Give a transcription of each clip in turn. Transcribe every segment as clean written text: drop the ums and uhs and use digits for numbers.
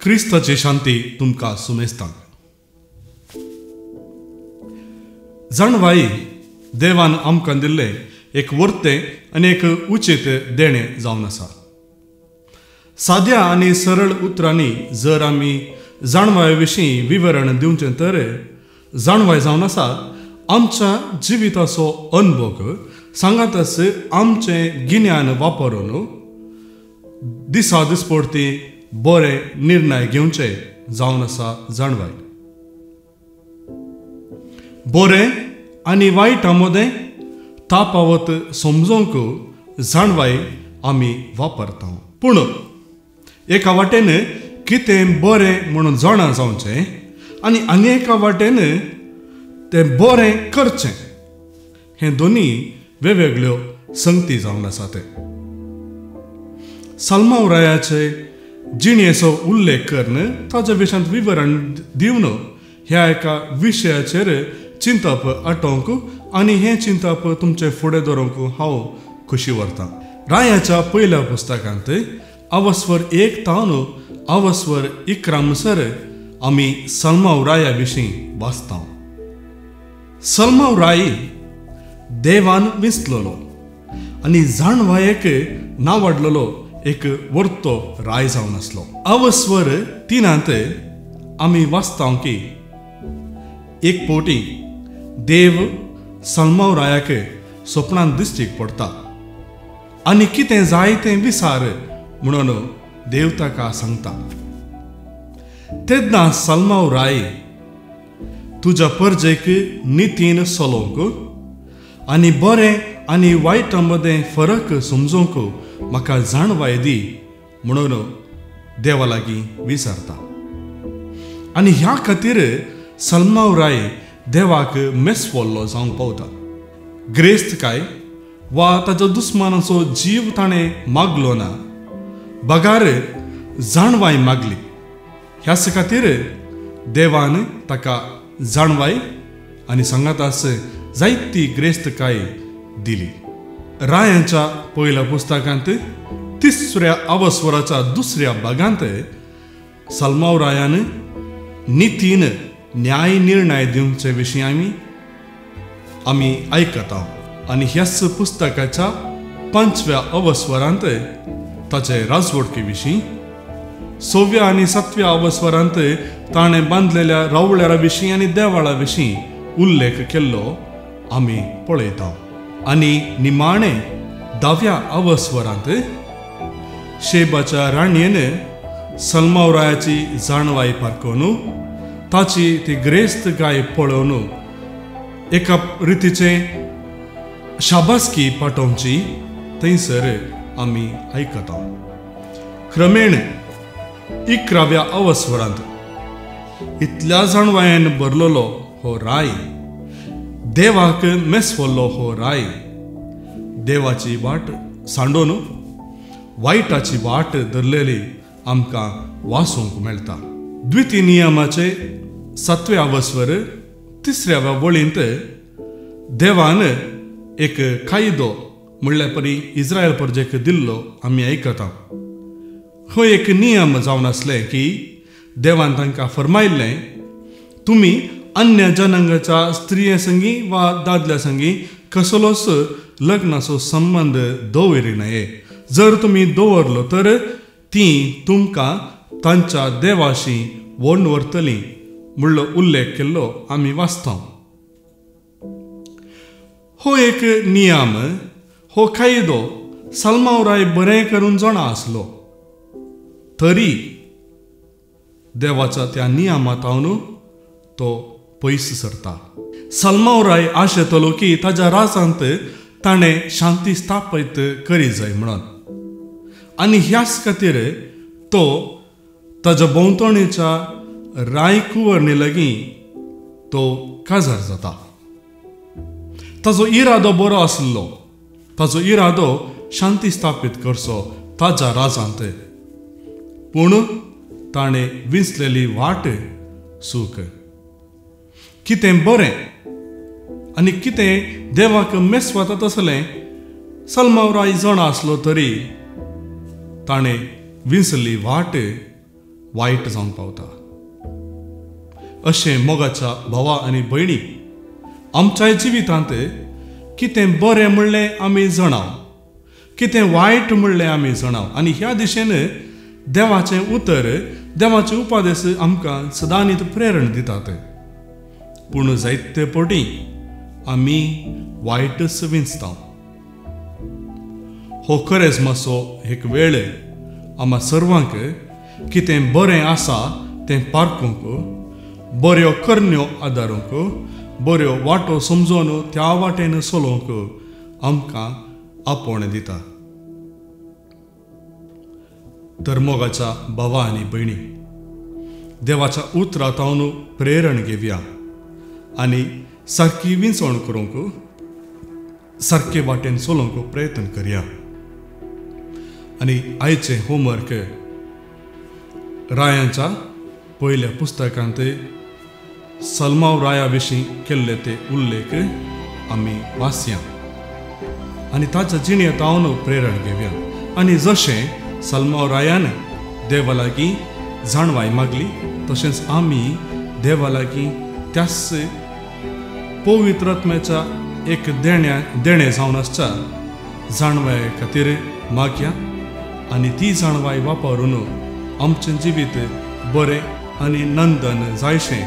क्रिस्ताची शांती तुमकां सुमेस्तां. जाणवाई देवान आमकां दिल्लें एक वर्तें आनी एक उचित देणें जावन आसा. साद्या आनी सरळ उतरांनी जर आमी जाणवाय विशीं विवरण दिवचें तर जाणवाय जावन आसा आमच्या जिविताचो अनुभव सांगातच आमचें गिन्यान वापरून दिसा दिसपडटी बरे निर्णय घेवचे जावन आसा जाणवाय. बरें आनी वायटा मदें तापावत समजोवंक जाणवाय आमी वापरता. पूण एका वाटेन कितें बरें म्हणून जाणा जावचें आनी एका वाटेन तें बरें करचें हें दोनी वेगवेगळ्यो संगती जावन आसात. साल्मावरायाचे जिणेचो उल्लेख करून ताच्या विशयांत विवरण दिवन ह्या एका विशयाचेर चिंतप आटोवंक आनी हें चिंतप तुमचे फुडें दवरूंक हांव खोशी व्हरतां. रायाच्या पयल्या पुस्तकांत अवस्वर 1 तावन अवस्वर 11 म्हणसर आमी साल्मावराया विशीं वाचता. साल्मावराय देवान विंचलोलो आनी जाणवायेक नावाडलेलो एक वर्तो राय जावन आसलो. अवस्वर 3 आमी वाचता की एक पोटी देव साल्मावरायाक सपनांत दिश्टीक पडटा आनी कितें जाय तें विचार म्हणून देव ताका सांगता. तेन्ना साल्मावराय तुज्या परजेक नितीन चलोवंक आनी बरें आनी वायटा मदें फरक समजोवंक म्हाका जाणवाय दी म्हणून देवा लागीं विचारता. आनी ह्या खातीर साल्मावराय देवाक मेस्वल्लो जावंक पावता. ग्रेस्त काय वा ताच्या दुस्मानाचो जीव ताणें मागलो ना, बगार जाणवाय मागली. ह्याच खातीर देवान ताका जाणवाय आनी सांगातास जायती ग्रेस्तकाय दिली. रायांच्या पयल्या पुस्तकांत 3ऱ्या अवस्वराच्या 2ऱ्या भागांत साल्मावरायान नितीन न्याय निर्णय दिवचे विशीं आमी आयकता. आनी ह्याच पुस्तकाच्या 5व्या अवस्वरांत ताचे राजवडके विशीं, 6व्या आनी 7व्या अवस्वरांत ताणें बांदलेल्या रावळ्यारा विशीं आनी देवाळा विशीं उल्लेख केल्लो आमी पळयता. आनी निमाणें 10व्या अवस्वरांत शेबाच्या राणयेन साल्मावरायाची जाणवाय पारखून ताची ती ग्रेस्त गाय पळोवन एका रितीचें शाबासकी पाठोवची थंयसर आमी आयकता. क्रमेण 11व्या अवस्वरांत इतल्या जाणवायेन भरलेलो हो राय, देवाक मेस्वल्लो हो राय, देवाची वाट सांडून वायटाची वाट धरलेली आमकां वाचूंक मेळटा. द्वितीय नियमाचे 7वें अवस्वर 3ऱ्या वळींत देवान एक कायदो म्हणल्यार परी इस्रायल परजेक दिल्लो आमी आयकता. हो एक नियम जावन आसलें की देवान तांकां फरमायल्लें तुमी अन्य जनांगाच्या स्त्रिये संगी वा दादल्या संगी कसलोच लग्नाचो संबंध दवरी नये. जर तुमी दवरलो तर ती तुमकां तांच्या देवाशी वोंड व्हरतली म्हणलो उल्लेख केल्लो आमी वाचता. हो एक नियम, हो कायदो साल्मावराय बरें करून जाणा आसलो, तरी देवाच्या त्या नियमांतावन तो पयस सरता. साल्मावराय आशेतलो की ताच्या राजांत ताणें शांती स्थापीत करी जाय म्हणून. आनी ह्याच खातीर तो ताच्या भोंवतणीच्या रायकुवरणी लागीं तो काजार जाता. ताजो इरादो बरो आसलो, ताजो इरादो शांती स्थापीत करचो ताच्या राजांत. पूण ताणें विंचलेली वाट सूख. कितें बरें आनी कितें देवाक मेस्वता तसलें साल्मावराय जाणा आसलो तरी ताणें विंचली वाट वायट जावन पावता. अशें मोगाच्या भावा आनी भयणी, आमच्याय जिवितांत कितें बरें म्हणलें आमी जाणाव, कितें वायट म्हणलें आमी जाणाव, आनी ह्या दिशेन देवाचें उतर, देवाचे उपादेश आमकां सदांच प्रेरण दितात. पूण जायते फावटी आमी वायटच विंचताव. हो खरेंच मातसो एक वेळ आम्हा सर्वांक कितें बरें आसा तें पारखूंक, बऱ्यो करण्यो आदारूंक, बऱ्यो वाटो समजून त्या वाटेन चलोवंक आमकां आपोवण दिता. तर मोगाच्या भावा आनी भयणी, देवाच्या उतरांतावन प्रेरण घेवया आनी सारकी विंचवण करूंक, सारके वाटेन चलोवंक प्रयत्न करया. आनी आयचें होमवर्क रायांच्या पयल्या पुस्तकांत सल्माव राया विशीं केल्ले ते उल्लेख आमी वाचया आनी ताच्या जिणेंतावन प्रेरण घेवया. आनी जशें सल्माव रायान देवा लागीं जाणवाय मागली, तशेंच आमी देवा लागीं त्याच पवित्र आत्म्याच्या एक देणें जावन आसच्या जाणवाय खातीर मागया आनी ती जाणवाय वापरून आमचें जिवीत बरें आनी नंदन जायशें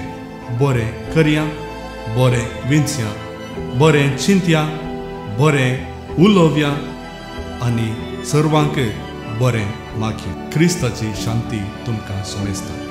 बरें करया, बरें विंचया, बरें चिंतया, बरें उलोवया आनी सर्वांक बरें मागया. क्रिस्ताची शांती तुमकां सोमेस्ता.